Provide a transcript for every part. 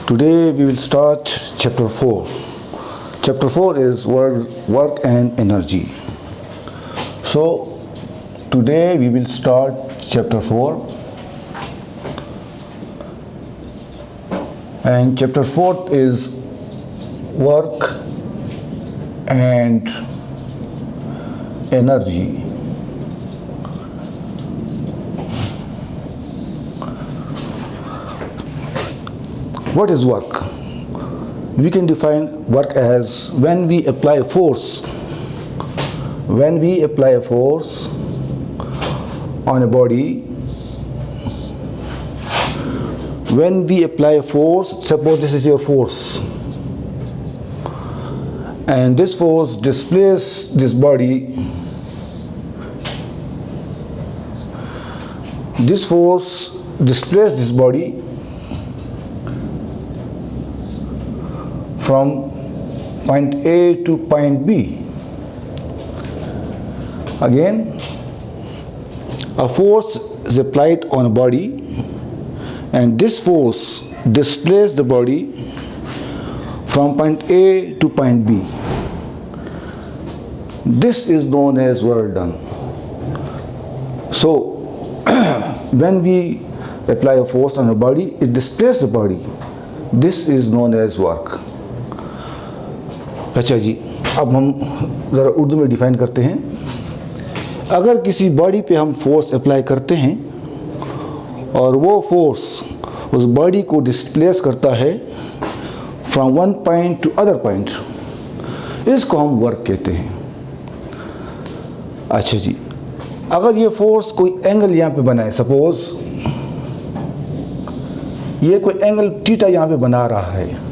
Today we will start chapter 4. Chapter 4 is work and energy. So today we will start chapter 4. And chapter 4 is work and energy. What is work? We can define work as when we apply a force. When we apply a force on a body, when we apply a force, suppose this is your force, and this force displaces this body, this force displaces this body from point A to point B. Again, a force is applied on a body, and this force displaces the body from point A to point B. This is known as work done. So, when we apply a force on a body, it displaces the body. This is known as work. अच्छा जी, अब हम ज़रा उर्दू में define करते हैं. अगर किसी body पे हम फोर्स अप्लाई करते हैं और वो फोर्स उस बॉडी को डिस्प्लेस करता है from one point two other point, इसको हम वर्क कहते हैं. अच्छा जी, अगर ये फोर्स कोई एंगल यहाँ पे बनाए, सपोज ये कोई एंगल थीटा यहाँ पे बना रहा है,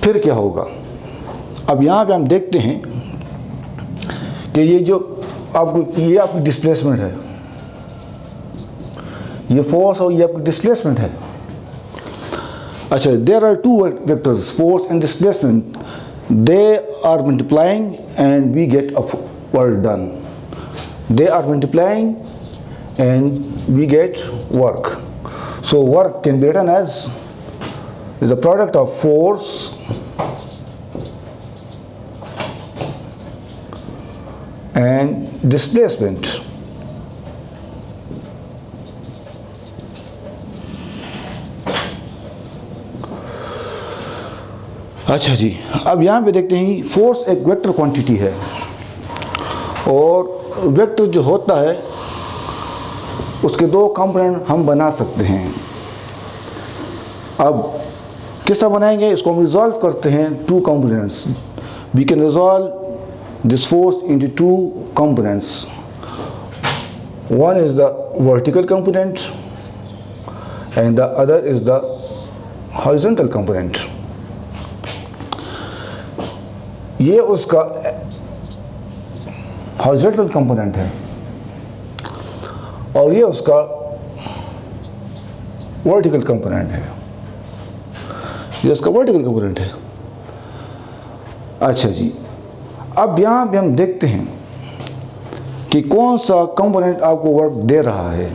फिर क्या होगा? अब यहाँ पे हम देखते हैं कि ये जो ये आपकी डिस्प्लेसमेंट है, ये फोर्स और ये आपकी डिस्प्लेसमेंट है. अच्छा, there are two vectors, force and displacement. They are multiplying and we get a work done. They are multiplying and we get work. So work can be written as is a product of force and displacement. अच्छा जी, अब यहाँ पे देखते हैं force एक vector quantity है, और vector जो होता है उसके दो कंपोनेंट हम बना सकते हैं. अब किस तरह बनाएंगे? इसको हम रिजॉल्व करते हैं two components. We can resolve this force into two components. One is the vertical component and the other is the horizontal component. ये उसका हॉरिजॉन्टल कंपोनेंट है और ये उसका वर्टिकल कंपोनेंट है. ये इसका वर्टिकल कंपोनेंट है. अच्छा जी, अब यहाँ पे हम देखते हैं कि कौन सा कंपोनेंट आपको वर्क दे रहा है.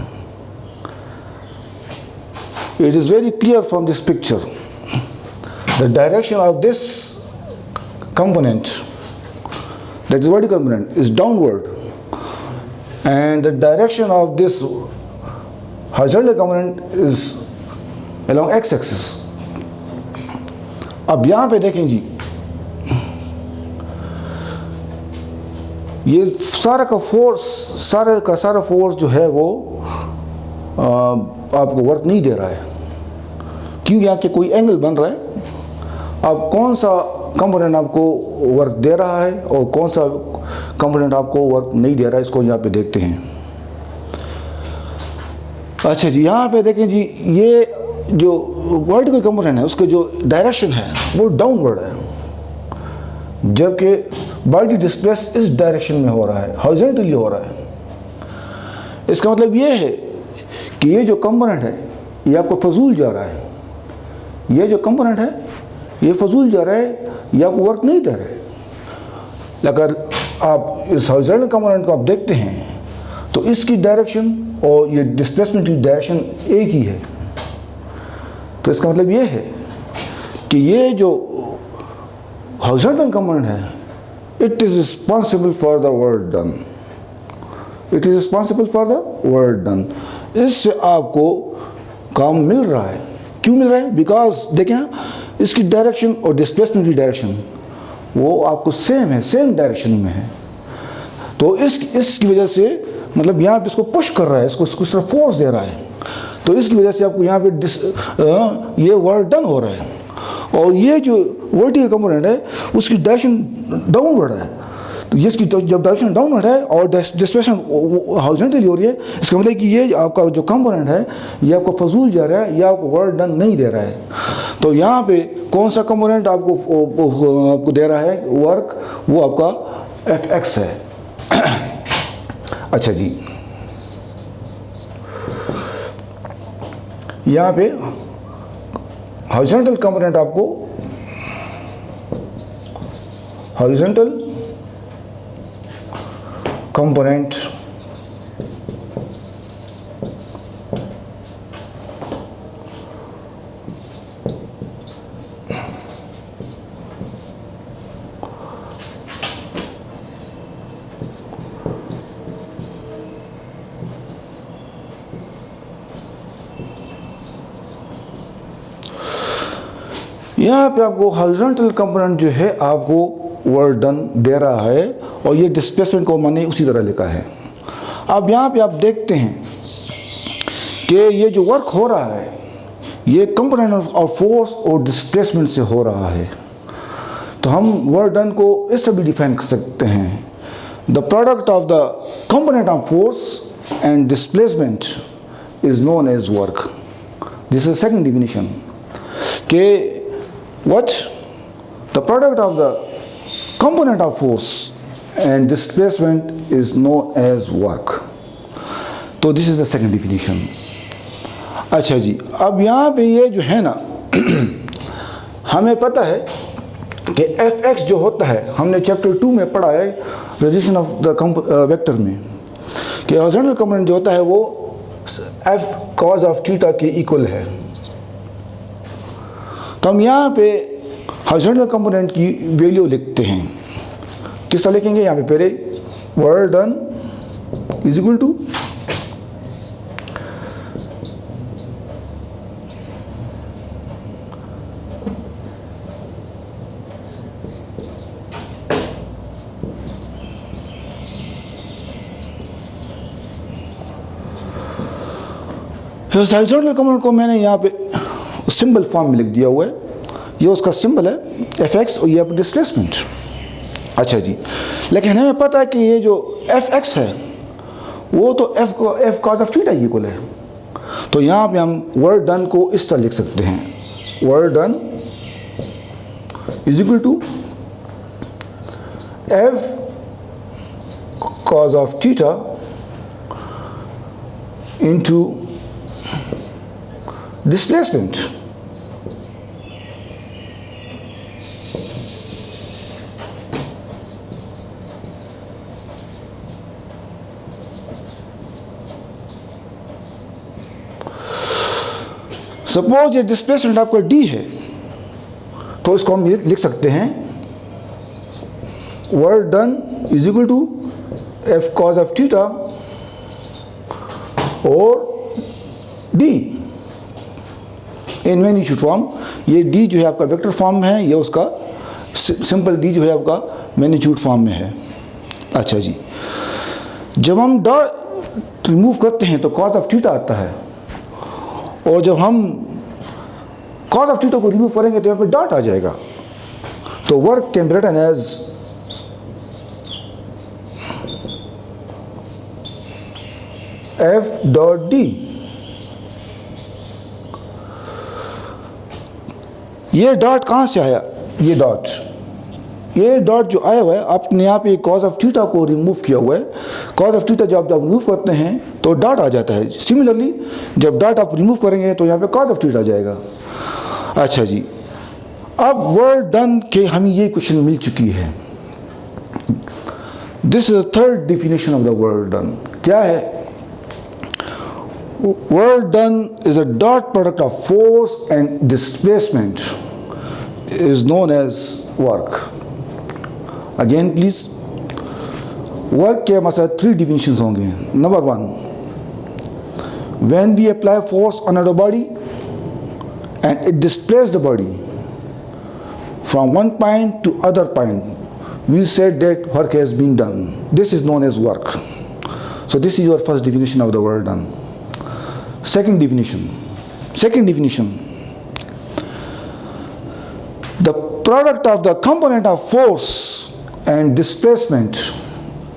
It is very clear from this picture. The direction of this component, that is vertical component, is downward, and the direction of this horizontal component is along x-axis. अब यहाँ पे देखें जी, ये सारा का फोर्स जो है वो आपको वर्क नहीं दे रहा है, क्योंकि यहाँ के कोई एंगल बन रहा है. अब कौन सा कंपोनेंट आपको वर्क दे रहा है और कौन सा कंपोनेंट आपको वर्क नहीं दे रहा है, इसको यहाँ पे देखते हैं. अच्छा जी, यहाँ पे देखें जी, ये जो वर्टिकल कंपोनेंट है उसके जो डायरेक्शन है वो डाउनवर्ड है, जबकि बॉडी डिस्प्लेस इस डायरेक्शन में हो रहा है, हॉरिजॉन्टली हो रहा है. इसका मतलब ये है कि ये जो कंपोनेंट है ये आपको फजूल जा रहा है. ये जो कंपोनेंट है ये फजूल जा रहा है, ये आपको वर्क नहीं दे रहा है. अगर आप इस हॉरिजॉन्टल कंपोनेंट को आप देखते हैं तो इसकी डायरेक्शन और ये डिस्प्लेसमेंट की डायरेक्शन एक ही है. तो इसका मतलब ये है कि ये जो हॉरिजॉन्टल कंपोनेंट है, it is responsible for the work done, it is responsible for the work done. इससे आपको काम मिल रहा है। क्यों मिल रहा है? बिकॉज देखें इसकी डायरेक्शन और डिस्प्लेसमेंट की डायरेक्शन वो आपको सेम है, सेम डायरेक्शन में है। तो इसकी वजह से मतलब यहाँ पे इसको पुश कर रहा है, इसको इस तरफ फोर्स दे रहा है, तो इसकी वजह से आपको यहाँ पे ये वर्क डन हो रहा है। और ये जो वर्टिकल कंपोनेंट है उसकी डायरेक्शन डाउनवर्ड है, तो इसकी जब डायरेक्शन डाउनवर्ड है और डिस्प्लेसमेंट हॉरिजॉन्टली हो रही है, इसका मतलब कि ये आपका जो कंपोनेंट है ये आपको फजूल जा रहा है, ये आपको वर्क डन नहीं दे रहा है। तो यहाँ पे कौन सा कंपोनेंट आपको दे रहा है वर्क? वो आपका Fx है। अच्छा जी, यहाँ पे हॉरिजॉन्टल कंपोनेंट आपको हॉरिजॉन्टल कंपोनेंट यहाँ पे आपको हॉरिजॉन्टल कंपोनेंट जो है आपको वर्क डन दे रहा है और ये डिस्प्लेसमेंट को मैंने उसी तरह लिखा है। अब यहाँ पे आप देखते हैं कि ये जो वर्क हो रहा है ये कंपोनेंट ऑफ फोर्स और डिस्प्लेसमेंट से हो रहा है। तो हम वर्क डन को इस तरह भी डिफाइन कर सकते हैं, the product of the component of force and displacement is known as work. This is second definition के what the product of the component of force and displacement is known as work। तो this is the second definition। अच्छा जी, अब यहाँ पे ये जो है ना हमें पता है कि Fx जो होता है, हमने चैप्टर 2 में पढ़ा है रेजिस्टेंस ऑफ द वेक्टर में, कि हॉरिजॉन्टल कंपोनेंट जो होता है वो F cos ऑफ थीटा के इक्वल है। तो हम यहाँ पे हॉरिजॉन्टल कंपोनेंट की वैल्यू लिखते हैं। किस तरह लिखेंगे? यहाँ पे पहले work done is equal to horizontal component को मैंने यहाँ पे सिंबल फॉर्म में लिख दिया हुआ है। ये उसका सिंबल है Fx और ये आपका डिस्प्लेसमेंट। अच्छा जी, लेकिन हमें पता है कि ये जो Fx है वो तो F cos of theta equal है। तो यहाँ पे हम वर्क डन को इस तरह लिख सकते हैं, work done is equal to F cos of theta into displacement. Suppose ये डिस्प्लेसमेंट आपका d है, तो इसको हम लिख सकते हैं work done is equal to F cos of theta और d इन मैग्नीट्यूड फॉर्म। ये d जो है आपका वेक्टर फॉर्म में है, ये उसका सिंपल d जो है आपका मैग्नीट्यूड फॉर्म में है। अच्छा जी, जब हम डॉट रिमूव करते हैं तो cos ऑफ थीटा आता है, और जब हम cos ऑफ थीटा को रिमूव करेंगे तो यहाँ पे डॉट आ जाएगा। तो work can be written as F dot D। ये डॉट कहाँ से आया? ये डॉट जो आया हुआ है आपने यहाँ पे cos ऑफ थीटा को रिमूव किया हुआ है। cos ऑफ थीटा जब रिमूव करते हैं तो डॉट आ जाता है। सिमिलरली जब डॉट आप रिमूव करेंगे तो यहाँ पे cos ऑफ थीटा आ जाएगा। अच्छा जी, अब वर्क डन के हमें ये क्वेश्चन मिल चुकी है। This is the third definition of the work done. क्या है? Work done is a dot product of force and displacement, is known as work. Again please, work के हमारे साथ 3 definitions होंगे. Number 1, when we apply force on a body and it displaces the body from one point to other point, we said that work has been done. This is known as work. So this is your first definition of the word done. Second definition, the product of the component of force and displacement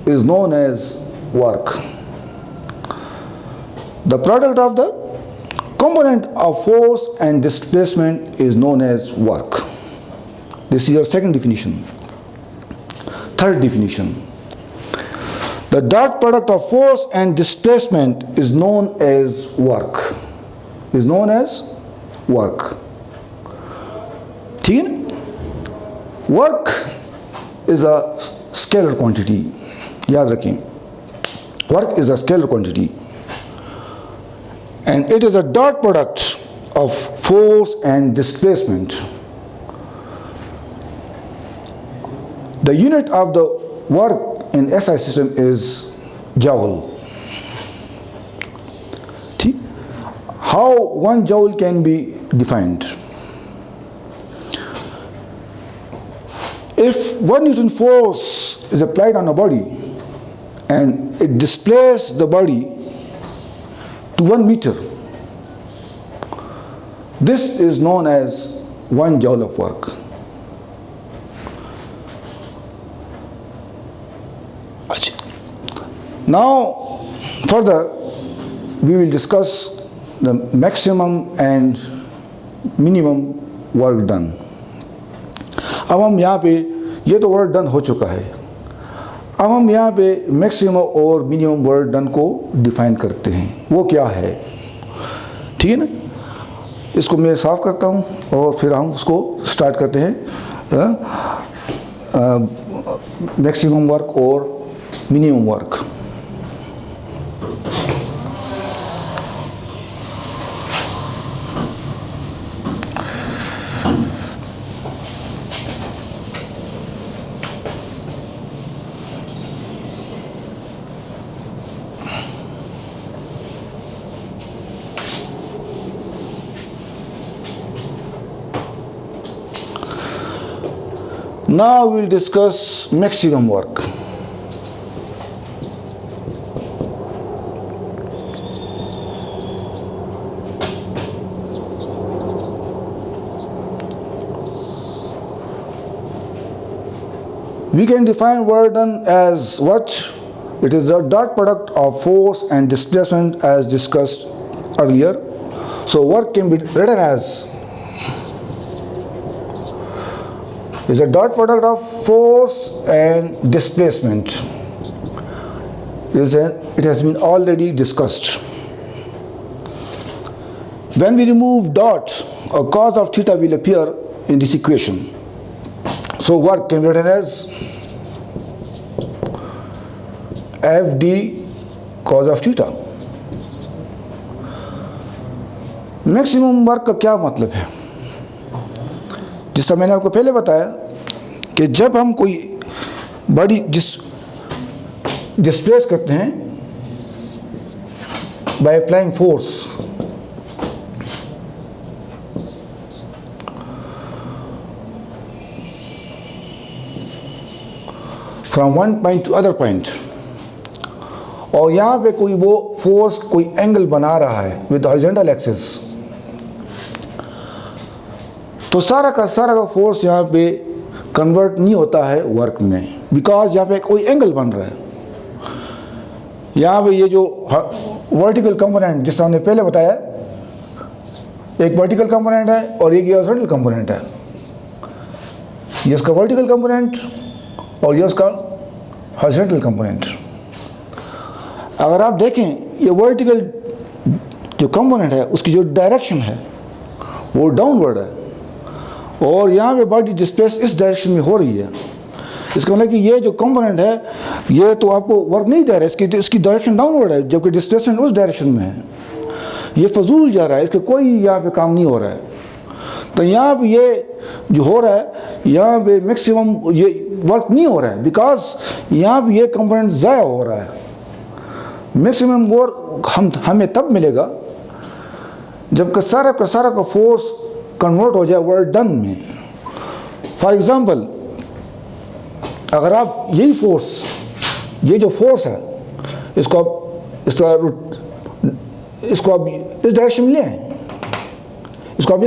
is known as work. The product of the component of force and displacement is known as work. This is your second definition. Third definition, the dot product of force and displacement is known as work. ठीक है? Work is a scalar quantity. याद रखें, work is a scalar quantity and it is a dot product of force and displacement. The unit of the work in SI system is joule. How 1 joule can be defined? If 1 Newton force is applied on a body and it displaces the body to 1 meter, this is known as 1 joule of work. Now further we will discuss the maximum and minimum work done. अब हम यहाँ पे, ये तो work done हो चुका है, अब हम यहाँ पे मैक्सिमम और मिनिमम वर्क डन को डिफाइन करते हैं. वो क्या है? ठीक है ना? इसको मैं साफ करता हूँ और फिर हम उसको स्टार्ट करते हैं. मैक्सिमम वर्क और minimum work. Now we will discuss maximum work. We can define work done as what? It is the dot product of force and displacement as discussed earlier. So work can be written as is a dot product of force and displacement. It has been already discussed. When we remove dot, a cos of theta will appear in this equation. So work can be written as FD cos of theta. Maximum work का क्या मतलब है? जिस तरह मैंने आपको पहले बताया कि जब हम कोई बॉडी डिस्प्लेस करते हैं by applying force, from one point two other point, और यहाँ पे कोई वो फोर्स कोई एंगल बना रहा है विद हॉरिजॉन्टल एक्सिस, तो सारा का फोर्स यहाँ पे कन्वर्ट नहीं होता है वर्क में, बिकॉज यहाँ पे कोई एंगल बन रहा है. यहाँ पे ये जो वर्टिकल कंपोनेंट जिस तरह हमने पहले बताया, एक वर्टिकल कंपोनेंट है और एक हॉरिजॉन्टल कंपोनेंट है. ये इसका वर्टिकल कंपोनेंट और ये उसका हॉरिजॉन्टल कंपोनेंट. अगर आप देखें ये वर्टिकल जो कंपोनेंट है उसकी जो डायरेक्शन है वो डाउनवर्ड है और यहाँ पे बॉडी डिस्प्लेस इस डायरेक्शन में हो रही है. इसका मतलब कि ये जो कंपोनेंट है ये तो आपको वर्क नहीं दे रहा है, इसकी डायरेक्शन डाउनवर्ड है, जबकि डिस्प्लेसमेंट उस डायरेक्शन में है. ये फजूल जा रहा है, इसका कोई यहाँ पे काम नहीं हो रहा है। तो यहाँ पे ये जो हो रहा है, यहाँ पे मैक्सिमम ये वर्क नहीं हो रहा है, बिकॉज यहाँ पे ये कंपोनेंट ज़ाया हो रहा है। मैक्सिमम वर्क हमें तब मिलेगा जब सारा का फोर्स कन्वर्ट हो जाए वर्क डन में। फॉर एग्ज़ाम्पल, अगर आप यही फोर्स, ये जो फोर्स है, इसको आप इस डायरेक्शन में लें, इसको आप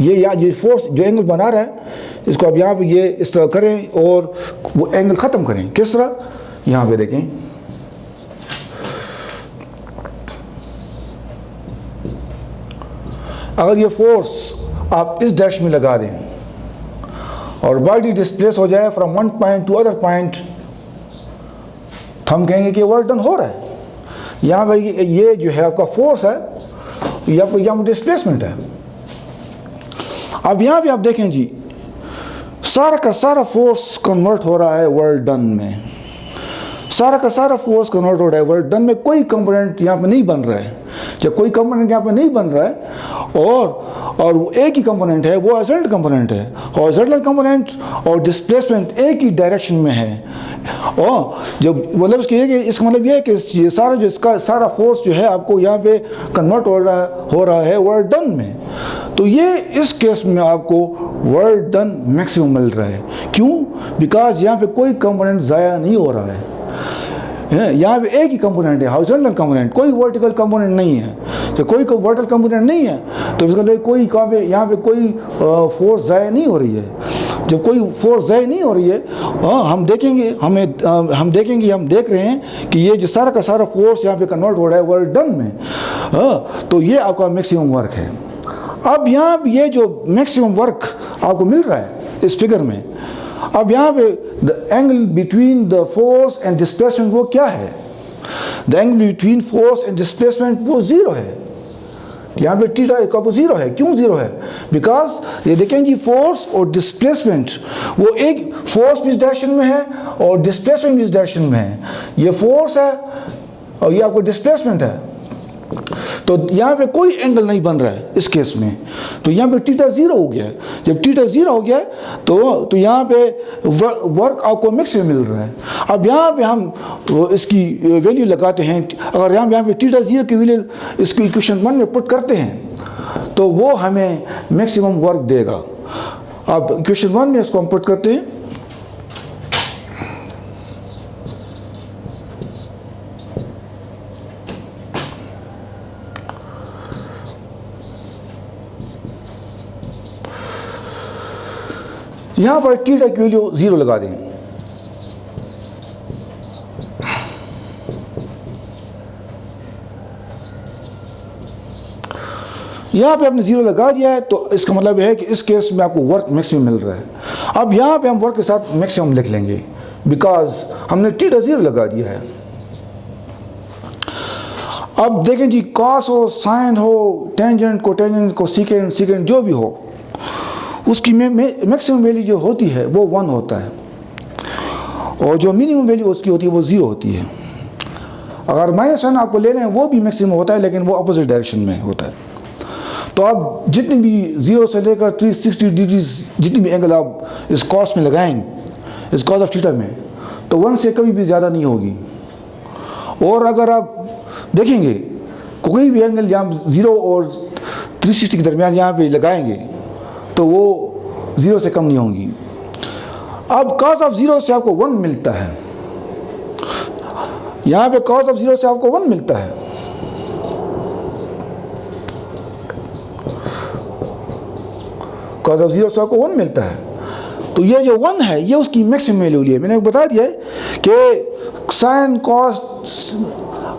ये फोर्स जो एंगल बना रहा है, इसको आप यहाँ पे ये इस तरह करें और वो एंगल ख़त्म करें। किस तरह? यहाँ पे देखें, अगर ये फोर्स आप इस डायरेक्शन में लगा दें और बॉडी डिस्प्लेस हो जाए from one point two other point, तो हम कहेंगे कि वर्क डन हो रहा है। यहाँ पर ये जो है आपका फोर्स है, ये आपको यहाँ डिस्प्लेसमेंट है। अब यहाँ पे आप देखें जी, सारा का सारा फोर्स कन्वर्ट हो रहा है वर्क डन में, सारा का सारा फोर्स कन्वर्ट हो रहा है वर्क डन में। कोई कंपोनेंट यहाँ पे नहीं बन रहा है, जब कोई कंपोनेंट यहाँ पे नहीं बन रहा है और वो एक ही कंपोनेंट है, वो हॉरिजॉन्टल कंपोनेंट है। हॉरिजॉन्टल कंपोनेंट और डिस्प्लेसमेंट एक ही डायरेक्शन में है। और जब मतलब इसका मतलब ये है कि सारा जो इसका सारा फोर्स जो है आपको यहाँ पे कन्वर्ट हो रहा है वर्क डन में। तो ये इस केस में आपको वर्क डन मैक्सिमम मिल रहा है। क्यों? बिकॉज यहाँ पे कोई कंपोनेंट ज़ाया नहीं हो रहा है। यहाँ पे एक ही कंपोनेंट है, हॉरिजॉन्टल कंपोनेंट, कोई वर्टिकल कंपोनेंट नहीं है। तो कोई वर्टिकल कंपोनेंट नहीं है तो इसका कोई यहाँ पे कोई फोर्स ज़ाया नहीं हो रही है। जब कोई फोर्स ज़ाया नहीं हो रही है, हम देखेंगे, हम देख रहे हैं कि ये जो सारा का सारा फोर्स यहाँ पे कन्वर्ट हो रहा है वर्क डन में। तो ये आपका मैक्सिमम वर्क है। अब यहाँ ये जो मैक्सिमम वर्क आपको मिल रहा है इस फिगर में, अब यहाँ पे the angle between the force and displacement वो क्या है? The angle between force and displacement वो ज़ीरो है। यहाँ पे थीटा का वो ज़ीरो है। क्यों ज़ीरो है? बिकॉज ये देखें जी, फोर्स और डिस्प्लेसमेंट वो एक, फोर्स भी इस डायरेक्शन में है और डिस्प्लेसमेंट भी इस डायरेक्शन में है। ये फोर्स है और ये आपको डिस्प्लेसमेंट है। तो यहाँ पे कोई एंगल नहीं बन रहा है इस केस में। तो यहाँ पे थीटा ज़ीरो हो गया है। जब थीटा ज़ीरो हो गया तो यहाँ पे वर्क आपको मैक्सिमम मिल रहा है। अब यहाँ पे हम इसकी वैल्यू लगाते हैं। अगर यहाँ पे थीटा ज़ीरो की वैल्यू इसको इक्वेशन 1 में पुट करते हैं तो वो हमें मैक्सिमम वर्क देगा। अब इक्वेशन 1 में इसको हम पुट करते हैं। यहाँ पर थीटा की वैल्यू 0 लगा दें। यहाँ पे आपने 0 लगा दिया है तो इसका मतलब है कि इस केस में आपको वर्क मैक्सिमम मिल रहा है। अब यहाँ पे हम वर्क के साथ मैक्सिमम लिख लेंगे बिकॉज हमने थीटा 0 लगा दिया है। अब देखें जी, कॉस हो, साइन हो, टेंजेंट को सीकेंट जो भी हो, उसकी मैक्सिमम वैल्यू जो होती है वो 1 होता है और जो मिनिमम वैल्यू उसकी होती है वो 0 होती है। अगर -1 आपको ले लें वो भी मैक्सिमम होता है, लेकिन वो अपोजिट डायरेक्शन में होता है। तो आप जितनी भी 0 से लेकर 360 डिग्रीज जितनी भी एंगल आप इस कॉस में लगाएंगे, इस कॉस ऑफ थीटा में, तो 1 से कभी भी ज़्यादा नहीं होगी। और अगर आप देखेंगे कोई भी एंगल यहाँ 0 और 360 के दरमियान यहाँ पे लगाएंगे तो वो 0 से कम नहीं होंगी। अब cos ऑफ 0 से आपको 1 मिलता है। यहाँ पे cos ऑफ 0 से आपको 1 मिलता है। cos ऑफ 0 से आपको 1 मिलता है। तो ये जो 1 है ये उसकी मैक्सिमम वैल्यू है। मैंने बता दिया है कि साइन, कॉस,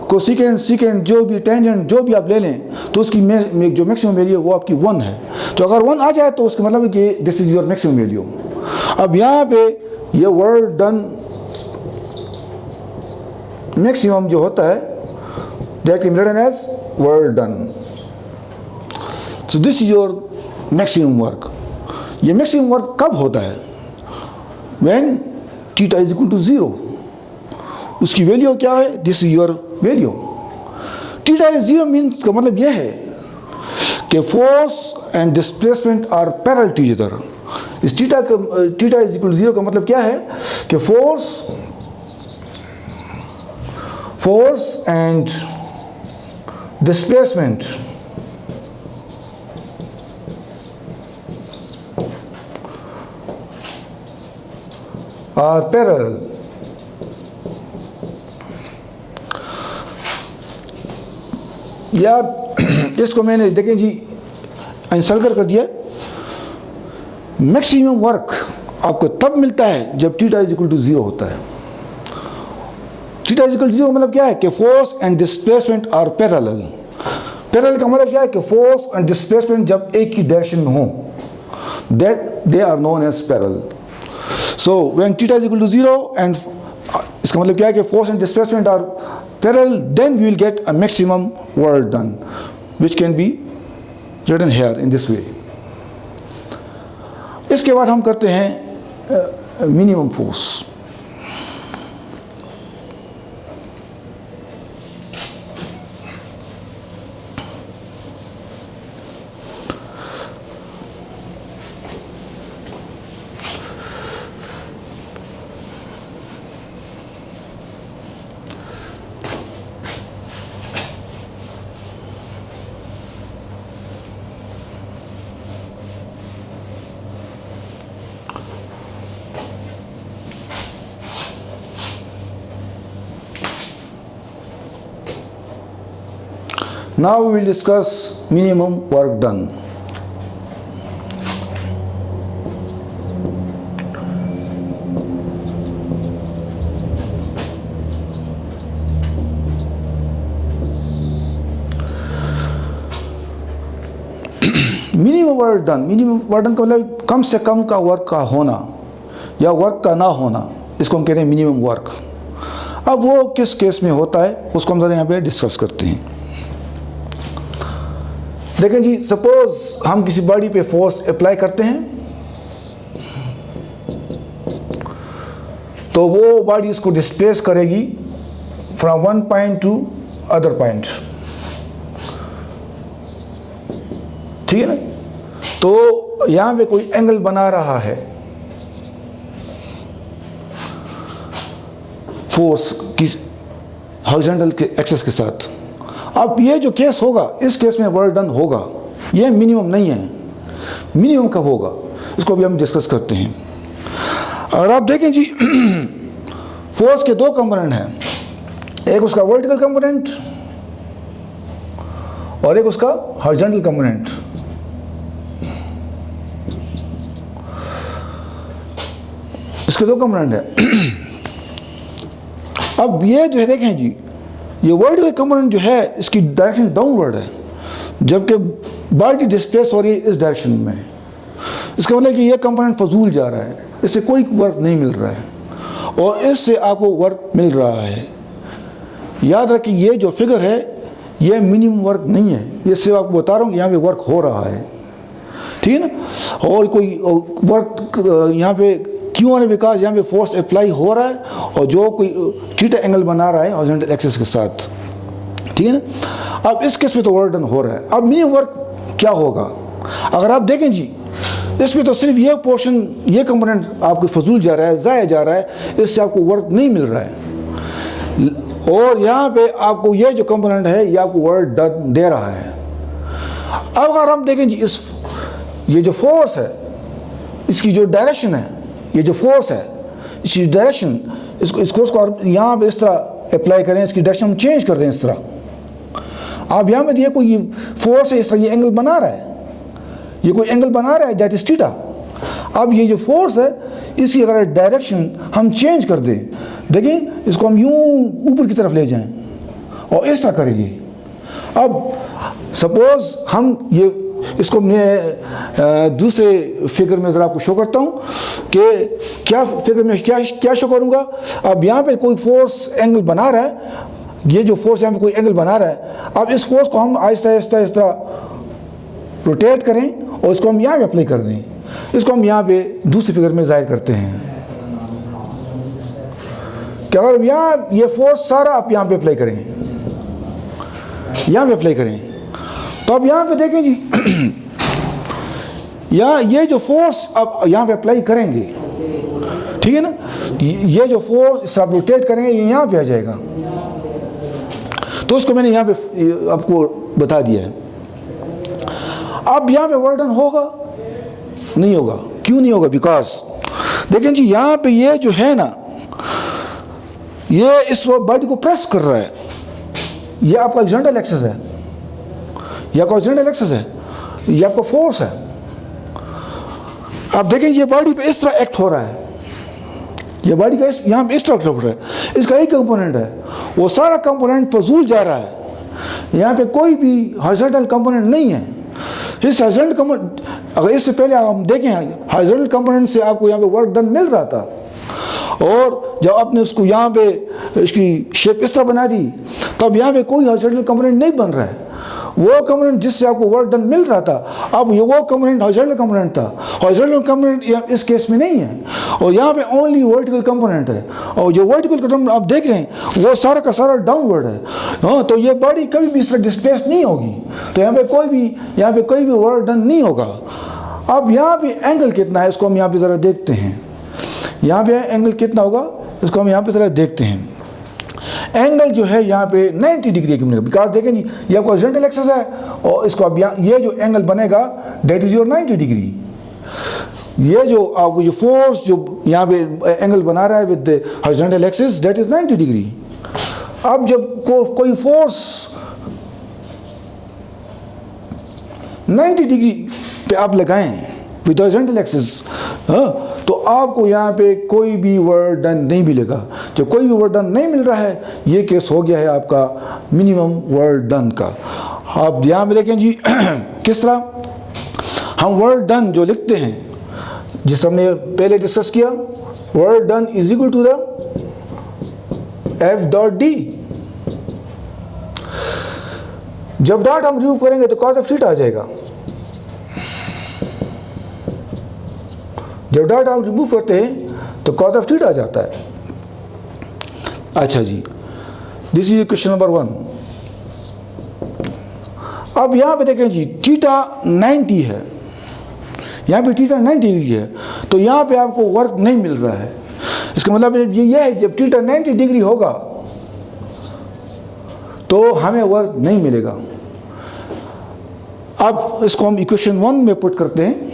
कोसिकेंट जो भी, टेंजेंट जो भी आप ले लें तो उसकी जो मैक्सिमम वैल्यू है वो आपकी 1 है। तो अगर 1 आ जाए तो उसका मतलब है कि this is your maximum value. अब यहाँ पे ये वर्क डन मैक्सिमम जो होता है that can be written as work done. So this is your maximum work. ये मैक्सिमम वर्क कब होता है? When theta is equal to 0। उसकी वैल्यू क्या है? This is your value. Theta is 0 means का मतलब यह है कि force and displacement are parallel to each other. इस थीटा इज इक्वल टू 0 का मतलब क्या है कि force and displacement are parallel. या इसको मैंने देखें जी इंसल्कर कर दिया। मैक्सिमम वर्क आपको तब मिलता है जब थीटा इज इक्वल टू 0 होता है। थीटा इज इक्वल टू 0 मतलब क्या है कि force and displacement are parallel. Parallel का मतलब क्या है कि फोर्स एंड डिस्प्लेसमेंट जब एक ही डायरेक्शन में हो, that they are known as parallel. So when theta is equal to 0 and इसका मतलब क्या है कि force and displacement are parallel, then we will get a maximum work done which can be written here in this way. इसके बाद हम करते हैं minimum force. Now we will discuss minimum work done. Minimum work done, minimum work done का मतलब कम से कम का work का होना या वर्क का ना होना, इसको हम कहते हैं मिनिमम वर्क। अब वो किस केस में होता है उसको हम ज़रा यहाँ पे डिस्कस करते हैं। देखें जी, सपोज हम किसी बॉडी पे फोर्स अप्लाई करते हैं तो वो बॉडी इसको डिस्प्लेस करेगी from one point two other point, ठीक है ना। तो यहां पे कोई एंगल बना रहा है फोर्स की हॉरिजॉन्टल के एक्सेस के साथ। अब ये जो केस होगा, इस केस में वर्क डन होगा, ये मिनिमम नहीं है। मिनिमम कब होगा इसको भी हम डिस्कस करते हैं। और आप देखें जी फोर्स के दो कंपोनेंट हैं, एक उसका वर्टिकल कंपोनेंट और एक उसका हॉरिजॉन्टल कंपोनेंट। इसके दो कंपोनेंट है। अब ये जो है देखें जी, ये वर्टिकल कंपोनेंट जो है इसकी डायरेक्शन डाउनवर्ड है, जबकि बॉडी डिस्प्लेस हो रही है इस डायरेक्शन में। इसका मतलब कि ये कंपोनेंट फजूल जा रहा है, इससे कोई वर्क नहीं मिल रहा है और इससे आपको वर्क मिल रहा है। याद रखिए ये जो फिगर है ये मिनिमम वर्क नहीं है, ये सिर्फ आपको बता रहा हूँ कि यहाँ पे वर्क हो रहा है, ठीक है ना। और कोई वर्क यहाँ पे क्यों होने, बिकॉज यहाँ पे फोर्स अप्लाई हो रहा है और जो कोई थीटा एंगल बना रहा है हॉरिजॉन्टल एक्सिस के साथ, ठीक है ना। अब इस केस में तो वर्क डन हो रहा है। अब मिनिमम वर्क क्या होगा, अगर आप देखें जी इसमें तो सिर्फ ये पोर्शन, ये कंपोनेंट आपको फजूल जा रहा है, ज़ाया जा रहा है, इससे आपको वर्क नहीं मिल रहा है। और यहाँ पे आपको ये जो कंपोनेंट है ये आपको वर्क डन दे रहा है। अब अगर हम देखें जी ये जो फोर्स है इसकी जो डायरेक्शन है, ये जो फोर्स है इसकी डायरेक्शन, इसको यहाँ पे इस तरह अप्लाई करें, इसकी डायरेक्शन हम चेंज कर दें इस तरह। आप यहाँ पे ये कोई फोर्स है, इस तरह ये एंगल बना रहा है, ये कोई एंगल बना रहा है दैट इज थीटा। अब ये जो फोर्स है इसकी अगर डायरेक्शन हम चेंज कर दें, देखिए इसको हम यूं ऊपर की तरफ ले जाएं और इस तरह करेंगे। अब सपोज हम ये इसको मैं दूसरे फिगर में ज़रा आपको शो करता हूँ कि क्या फिगर में क्या शो करूँगा। अब यहाँ पे कोई फोर्स एंगल बना रहा है, ये जो फोर्स यहाँ पे कोई एंगल बना रहा है। अब इस फोर्स को हम आहिस्ता आहिस्ता इस तरह रोटेट करें और इसको हम यहाँ पे अप्लाई कर दें। इसको हम यहाँ पे दूसरी फिगर में जाहिर करते हैं कि अगर यहाँ ये फोर्स सारा आप यहाँ पे अप्लाई करें, यहाँ पे अप्लाई करें तो अब यहाँ पे देखें जी या ये जो फोर्स अब यहाँ पे अप्लाई करेंगे, ठीक है ना, ये जो फोर्स इस आप रोटेट करेंगे ये यहाँ पे आ जाएगा। तो उसको मैंने यहाँ पे आपको बता दिया है। अब यहाँ पे वर्क डन होगा नहीं होगा, क्यों नहीं होगा? बिकॉज देखें जी यहाँ पे ये जो है ना, ये इस बॉडी को प्रेस कर रहा है, ये आपका हॉरिजॉन्टल एक्सिस है, ये आपका हॉरिजॉन्टल एक्सिस है, ये आपका फोर्स है। आप देखें ये बॉडी पे इस तरह एक्ट हो रहा है, ये बॉडी का यहाँ पे इस तरह एक्ट हो रहा है, इसका एक कंपोनेंट है, वो सारा कंपोनेंट फजूल जा रहा है, यहाँ पे कोई भी हॉरिजॉन्टल कंपोनेंट नहीं है। इस हॉरिजॉन्टल कंपोनेंट, अगर इससे पहले हम देखें हॉरिजॉन्टल कंपोनेंट से आपको यहाँ पे वर्क डन मिल रहा था, और जब आपने उसको यहाँ पे इसकी शेप इस तरह बना दी, तब यहाँ पे कोई हॉरिजॉन्टल कंपोनेंट नहीं बन रहा है। वो कंपोनेंट जिससे आपको वर्क डन मिल रहा था, अब ये वो कंपोनेंट हॉरिजॉन्टल कंपोनेंट था, हॉरिजॉन्टल कंपोनेंट इस केस में नहीं है, और यहाँ पे ओनली वर्टिकल कंपोनेंट है, और जो वर्टिकल कंपोनेंट आप देख रहे हैं वो सारा का सारा डाउनवर्ड है। हाँ, तो ये बॉडी कभी भी इस तरह डिस्प्लेस नहीं होगी, तो यहाँ पे कोई भी वर्क डन नहीं होगा। अब यहाँ पे एंगल कितना है इसको हम यहाँ पे ज़रा देखते हैं, यहाँ पे एंगल कितना होगा इसको हम यहाँ पे ज़रा देखते हैं। एंगल जो है यहाँ पे 90 डिग्री की बनेगा, बिकॉज देखें जी ये आपका हॉरिजॉन्टल एक्सिस है, और इसको अब ये जो एंगल बनेगा दैट इज योर 90 डिग्री। ये जो आपको जो फोर्स जो यहाँ पे एंगल बना रहा है with the horizontal axis that is 90 degree. अब जब कोई फोर्स 90 डिग्री पे आप लगाएं विद हॉरिजॉन्टल एक्सिस, हाँ, तो आपको यहाँ पे कोई भी वर्क डन नहीं मिलेगा। जब कोई भी वर्क डन नहीं मिल रहा है, ये केस हो गया है आपका मिनिमम वर्क डन का। आप यहाँ पे देखें जी किस तरह हम वर्क डन जो लिखते हैं, जिस हमने पहले डिस्कस किया, work done is equal to the F.D। जब डॉट हम रिमूव करेंगे तो cos ऑफ थीटा आ जाएगा। जब डॉट आप रिमूव करते हैं तो cos ऑफ थीटा आ जाता है। अच्छा जी, दिस इज क्वेश्चन नंबर 1। अब यहाँ पे देखें जी थीटा 90 है, यहाँ पे थीटा 90 डिग्री है, तो यहाँ पे आपको वर्क नहीं मिल रहा है। इसका मतलब ये है जब थीटा 90 डिग्री होगा तो हमें वर्क नहीं मिलेगा। अब इसको हम इक्वेशन 1 में पुट करते हैं,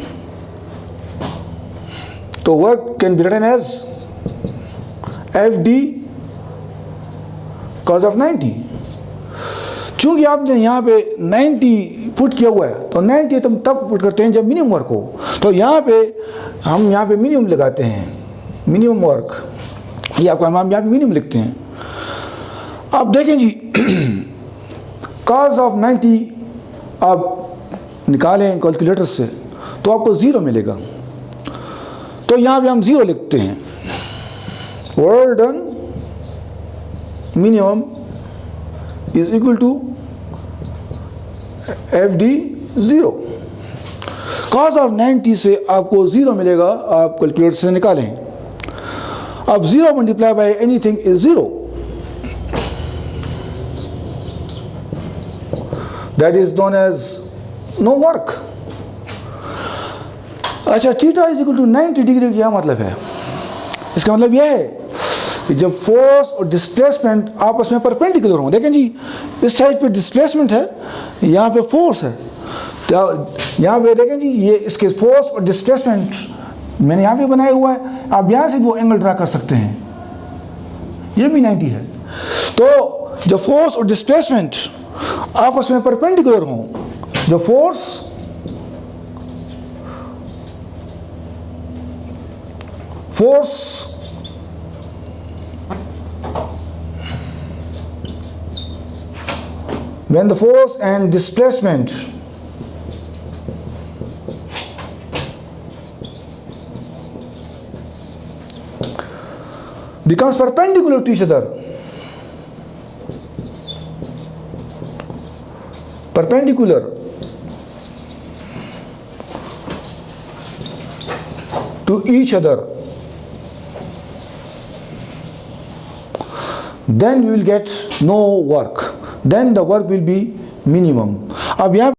तो work can be written as F.D cos of 90। चूंकि आपने यहाँ पे 90 पुट किया हुआ है, तो 90 हम तब पुट करते हैं जब मिनिमम वर्क हो, तो यहाँ पे हम यहाँ पे मिनिमम लगाते हैं, मिनिमम वर्क, ये आपको हम यहाँ पे मिनिमम लिखते हैं। अब देखें जी cos ऑफ 90 आप निकालें कैलकुलेटर से तो आपको 0 मिलेगा, तो यहाँ पे हम 0 लिखते हैं। Work done minimum is equal to F.D 0। cos of 90 से आपको 0 मिलेगा, आप कैलकुलेटर से निकालें। अब 0 multiply by anything is 0, that is known as no work. अच्छा, theta is equal to 90 degree क्या मतलब है? इसका मतलब यह है कि जब फोर्स और डिस्प्लेसमेंट आपस में परपेंडिकुलर हों, देखें जी इस साइड पे डिस्प्लेसमेंट है, यहाँ पे फोर्स है, तो यहाँ पे देखें जी ये इसके फोर्स और डिस्प्लेसमेंट मैंने यहाँ पे बनाया हुआ है, आप यहाँ से वो एंगल ड्रा कर सकते हैं, ये भी 90 है। तो जब फोर्स और डिस्प्लेसमेंट आपस में परपेंडिकुलर हों, जो force when the force and displacement becomes perpendicular to each other, perpendicular to each other, then you will get no work, then the work will be minimum। अब यहाँ